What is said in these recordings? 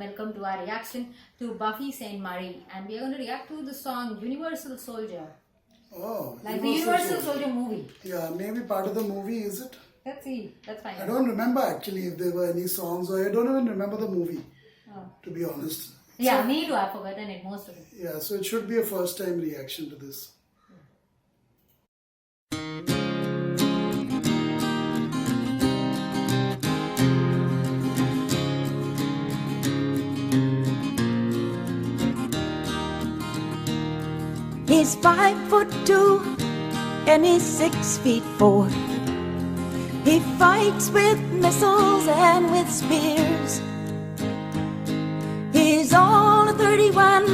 and welcome to our reaction to Buffy St. Marie. And we are going to react to the song Universal Soldier. Oh, Like the Universal Soldier movie. Yeah, maybe part of the movie, is it? Let's see. Let's find out. I don't remember actually if there were any songs, or I don't even remember the movie, Oh. to be honest. Yeah, So- me too. I've forgotten it, most of it. Yeah, so it should be a first time reaction to this. He's 5'2" and he's 6'4". He fights with missiles and with spears. He's all 31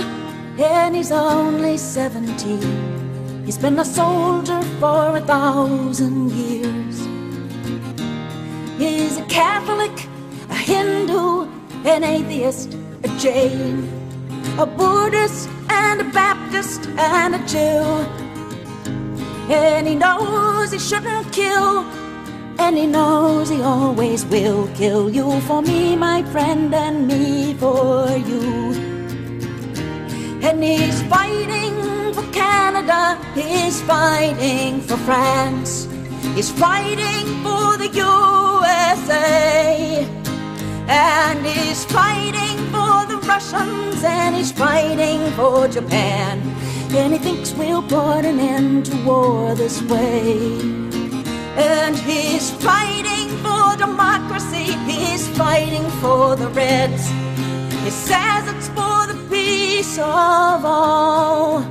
and he's only 17. He's been a soldier for 1,000 years. He's a Catholic, a Hindu, an atheist, a Jain, a Buddhist and a Baptist and a Jew. And he knows he shouldn't kill, and he knows he always will kill you for me, my friend, and me for you. And he's fighting for Canada, he's fighting for France, he's fighting for the USA, and he's fighting for the Russians, and he's fighting for Japan. And he thinks we'll put an end to war this way. And he's fighting for democracy, he's fighting for the Reds. He says it's for the peace of all.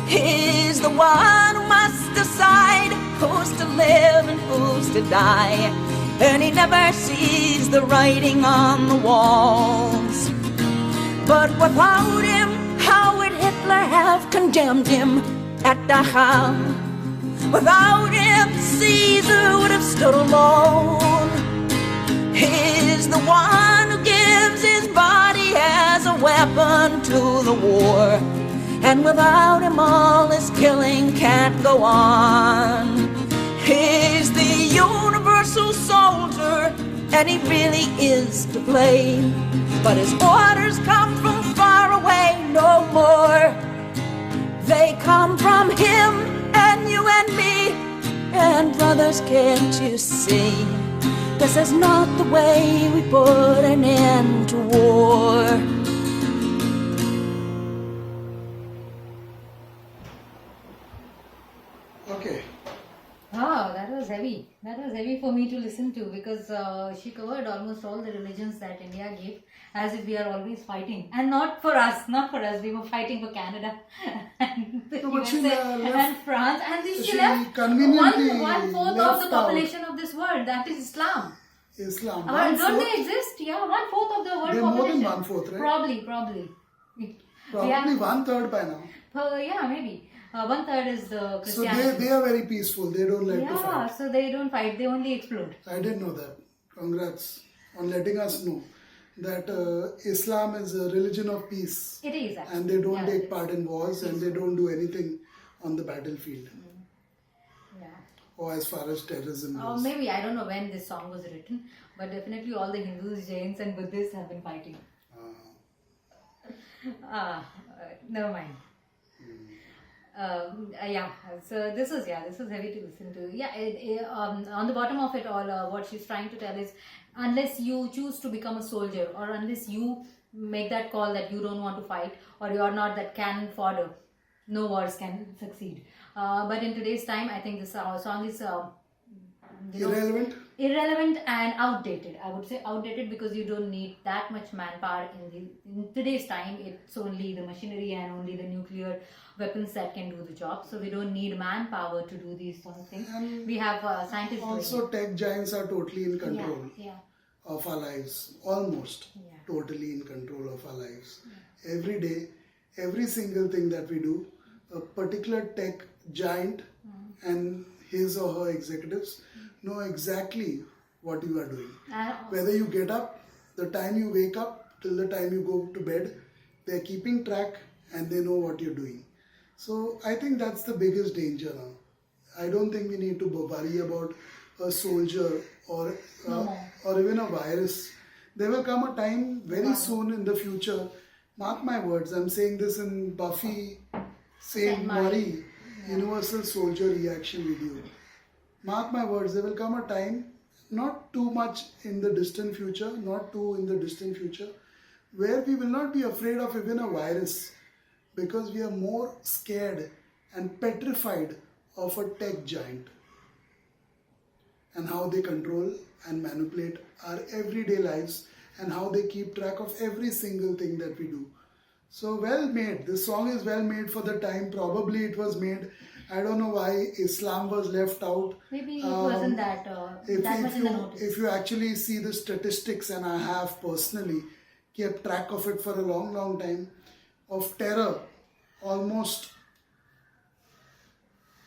He's the one who must decide who's to live and who's to die. And he never sees the writing on the walls. But without him, how would Hitler have condemned him at Dachau? Without him, Caesar would have stood alone. He's the one who gives his body as a weapon to the war. And without him, all this killing can't go on. He's the universal soldier, and he really is to blame. But his orders come from far away no more. They come from him and you and me. And brothers, can't you see? This is not the way we put an end to war. Okay. Oh, that was heavy. That was heavy for me to listen to because she covered almost all the religions that India gave, as if we are always fighting. And not for us, we were fighting for Canada and the No, but she USA left. and France. And So she she left conveniently one-fourth of left the out population of this world, that is Islam. Islam. Don't they exist? Yeah, one-fourth of the world They're population. more than one-fourth, right? Probably. Probably Yeah. 1/3 by now. Yeah, maybe. 1/3 is the So Christianity. they are very peaceful. They don't like to Yeah, fight. so they don't fight, they only explode. I didn't know that. Congrats on letting us know that Islam is a religion of peace. It is actually. And they don't Yeah, take it is. part in wars, and they don't do anything on the battlefield, Yeah. or as far as terrorism Or goes. maybe, I don't know when this song was written, but definitely all the Hindus, Jains and Buddhists have been fighting. Never mind. Yeah, so this is heavy to listen to. On the bottom of it all, what she's trying to tell is, unless you choose to become a soldier, or unless you make that call that you don't want to fight, or you're not that cannon fodder, no wars can succeed. But in today's time, I think this song is irrelevant and outdated. I would say outdated because you don't need that much manpower in today's time. It's only the machinery and only the nuclear weapons that can do the job. So we don't need manpower to do these sort of things. And We have scientists doing Also, tech giants are totally in it. control Yeah. of our lives. Almost Yeah. totally in control of our lives. Every day, every single thing that we do, a particular tech giant and his or her executives know exactly what you are doing. Whether you get up, the time you wake up, till the time you go to bed, they're keeping track and they know what you're doing. So I think that's the biggest danger now. I don't think we need to worry about a soldier or even a virus There will come a time very soon in the future. Mark my words, I'm saying this in Buffy Saint Marie Universal Soldier reaction video. Mark my words, there will come a time, not too much in the distant future, not too in the distant future, where we will not be afraid of even a virus because we are more scared and petrified of a tech giant and how they control and manipulate our everyday lives and how they keep track of every single thing that we do. So well made. This song is well made for the time. Probably it was made. I don't know why Islam was left out. Maybe it wasn't that much in the notice. If you actually see the statistics, and I have personally kept track of it for a long, long time, of terror, almost,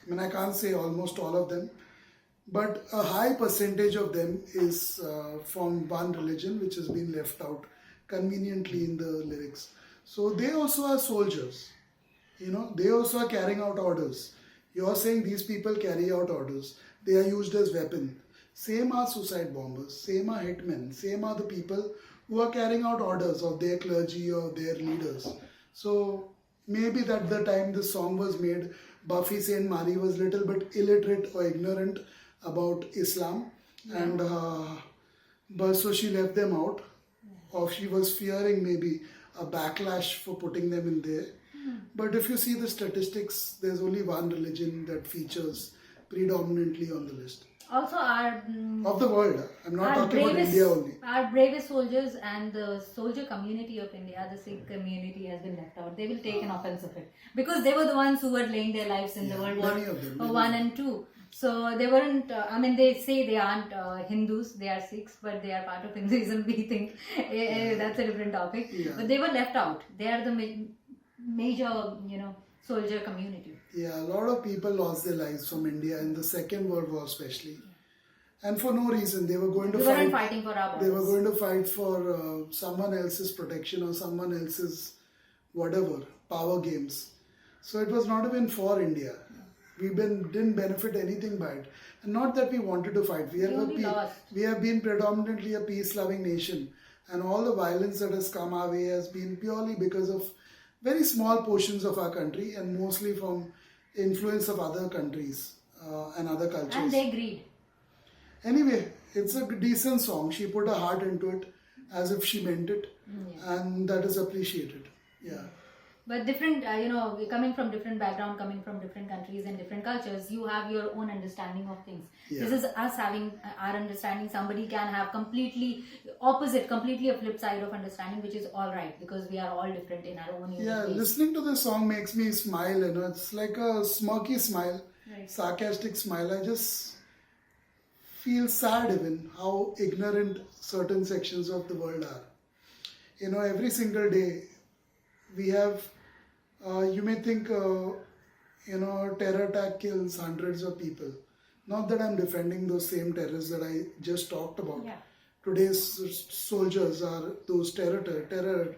I mean, I can't say almost all of them, but a high percentage of them is from one religion which has been left out conveniently in the lyrics. So they also are soldiers, you know, they also are carrying out orders. You're saying these people carry out orders. They are used as weapon. Same are suicide bombers, same are hitmen, same are the people who are carrying out orders of their clergy or their leaders. So maybe at the time this song was made, Buffy Saint Marie was little bit illiterate or ignorant about Islam, and but so she left them out, or she was fearing maybe a backlash for putting them in there. But if you see the statistics, there's only one religion that features predominantly on the list. Also, Of the world. I'm not talking about India only. Our bravest soldiers and the soldier community of India, the Sikh community, has been left out. They will take an offense of it because they were the ones who were laying their lives in the World War One and Two. So they weren't. I mean, they say they aren't Hindus; they are Sikhs, but they are part of Hinduism. We think that's a different topic. Yeah. But they were left out. They are the major, soldier community. Yeah, a lot of people lost their lives from India in the Second World War, especially, and for no reason. They were going to We weren't fighting for our They were brothers. going to fight for someone else's protection or someone else's whatever power games. So it was not even for India. We didn't benefit anything by it, and not that we wanted to fight. We have been predominantly a peace-loving nation, and all the violence that has come our way has been purely because of very small portions of our country and mostly from influence of other countries and other cultures. And they agreed. Anyway, it's a decent song. She put her heart into it as if she meant it, and that is appreciated. Yeah. But different, coming from different background, coming from different countries and different cultures, you have your own understanding of things. Yeah. This is us having our understanding. Somebody can have completely opposite, completely a flip side of understanding, which is all right because we are all different in our own unique ways. Listening to this song makes me smile. It's like a smirky smile, Right. sarcastic smile. I just feel sad even how ignorant certain sections of the world are. Every single day we have. You may think, terror attack kills hundreds of people. Not that I'm defending those same terrorists that I just talked about. Yeah. Today's soldiers are those terror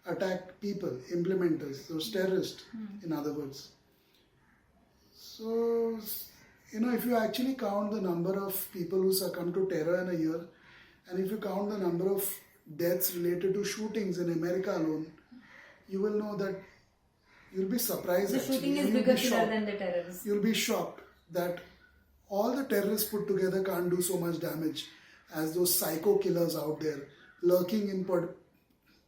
attack people, implementers, those terrorists, in other words. So, if you actually count the number of people who succumb to terror in a year, and if you count the number of deaths related to shootings in America alone, you will know that you'll be surprised. The actually, shooting is and you'll bigger be killer shocked. than the terrorists. You'll be shocked that all the terrorists put together can't do so much damage as those psycho killers out there lurking in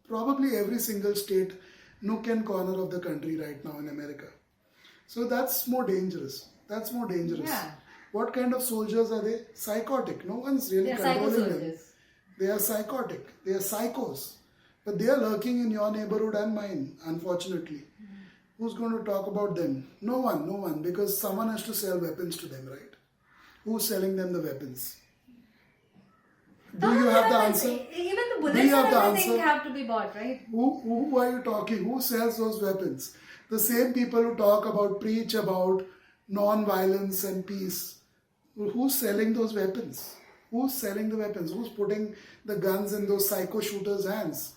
probably every single state, nook and corner of the country right now in America. So that's more dangerous. Yeah. What kind of soldiers are they? Psychotic. No one's really They're psycho controlling them. soldiers. They are psychotic. They are psychos. But they are lurking in your neighborhood and mine, unfortunately. Who's going to talk about them? No one, because someone has to sell weapons to them, right? Who's selling them the weapons? Do you have the answer? Even the Do bullets you have and the everything answer? have to be bought, right? Who are you talking? Who sells those weapons? The same people who preach about non-violence and peace. Who's selling those weapons? Who's selling the weapons? Who's putting the guns in those psycho shooters' hands?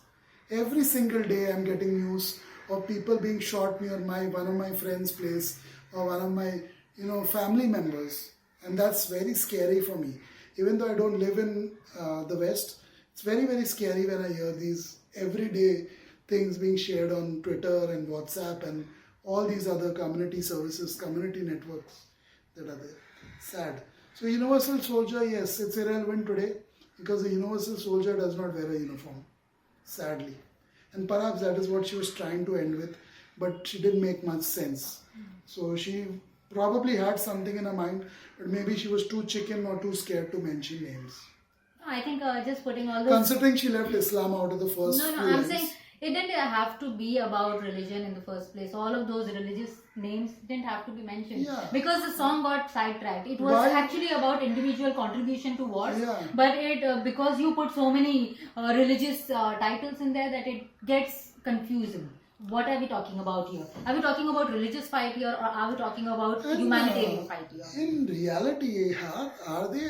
Every single day I'm getting news of people being shot near one of my friends' place or one of my family members, and that's very scary for me. Even though I don't live in the West, It's very, very scary when I hear these everyday things being shared on Twitter and WhatsApp and all these other community services, community networks that are there. Sad. So universal soldier, yes, it's irrelevant today because the universal soldier does not wear a uniform, sadly. And perhaps that is what she was trying to end with, but she didn't make much sense. So she probably had something in her mind, but maybe she was too chicken or too scared to mention names. I think just putting all those. Considering she left Islam out of the first No, few I'm lines. saying it didn't have to be about religion in the first place. All of those religious names didn't have to be mentioned. Yeah. Because the song got sidetracked. It was Why? actually about individual contribution to wars. Yeah. But it because you put so many religious titles in there that it gets confusing. What are we talking about here? Are we talking about religious fight here, or are we talking about And, humanitarian fight here? In reality, are they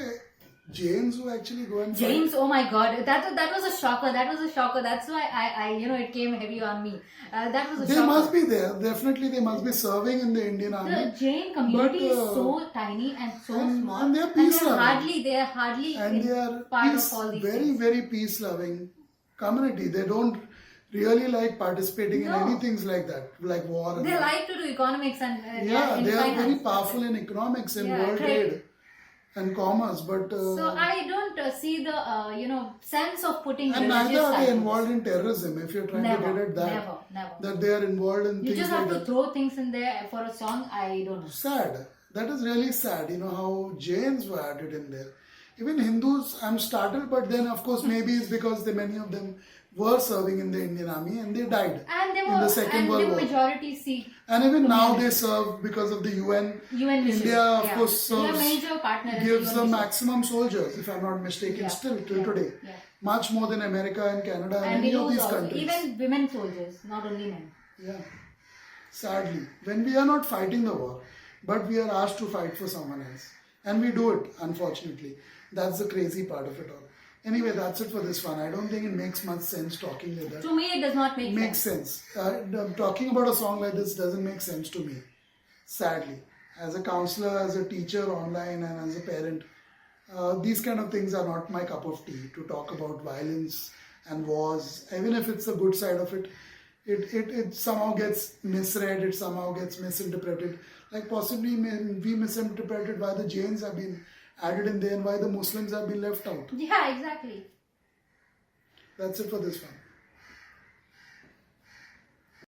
Jains who actually go and fight? James, oh my God, that was a shocker. That was a shocker. That's why I it came heavy on me. That was a They shocker. must be there. Definitely, they must be serving in the Indian army. The Jain community But, is so tiny and so and- small, and they are peace-loving. they are hardly And they are part peace, of all these very, things. very peace-loving community. They don't really like participating in No. anything like that, like war. And They that. like to do economics and Yeah, in they are finance. very powerful in economics and Yeah, world trade. trade and commerce, but So I don't see the sense of putting and religious neither are they titles. involved in terrorism. If you're trying to get at that, Never. that they are involved in You things just like have to that. throw things in there for a song. I don't know. Sad. That is really sad. How Jains were added in there. Even Hindus, I'm startled, but then of course maybe it's because many of them were serving in the Indian army and they died And they were in the Second World they were War. majority Sikh. And even now they serve because of the UN. UN mission. India, of Yeah. course, They are serves, major partner in gives UN the mission. maximum soldiers, if I'm not mistaken, Yeah. still till Yeah. today. Yeah. Much more than America and Canada and And we any of lose these also, countries. even women soldiers, not only men. Yeah. Sadly, when we are not fighting the war, but we are asked to fight for someone else. And we do it, unfortunately. That's the crazy part of it all. Anyway, that's it for this one. I don't think it makes much sense talking like that. To me, it does not make Makes sense. sense. Talking about a song like this doesn't make sense to me. Sadly. As a counselor, as a teacher online, and as a parent, these kind of things are not my cup of tea. To talk about violence and wars, even if it's the good side of it, it somehow gets misread, it somehow gets misinterpreted. Like possibly we misinterpreted why the Jains have been added in there and why the Muslims have been left out. Yeah, exactly. That's it for this one.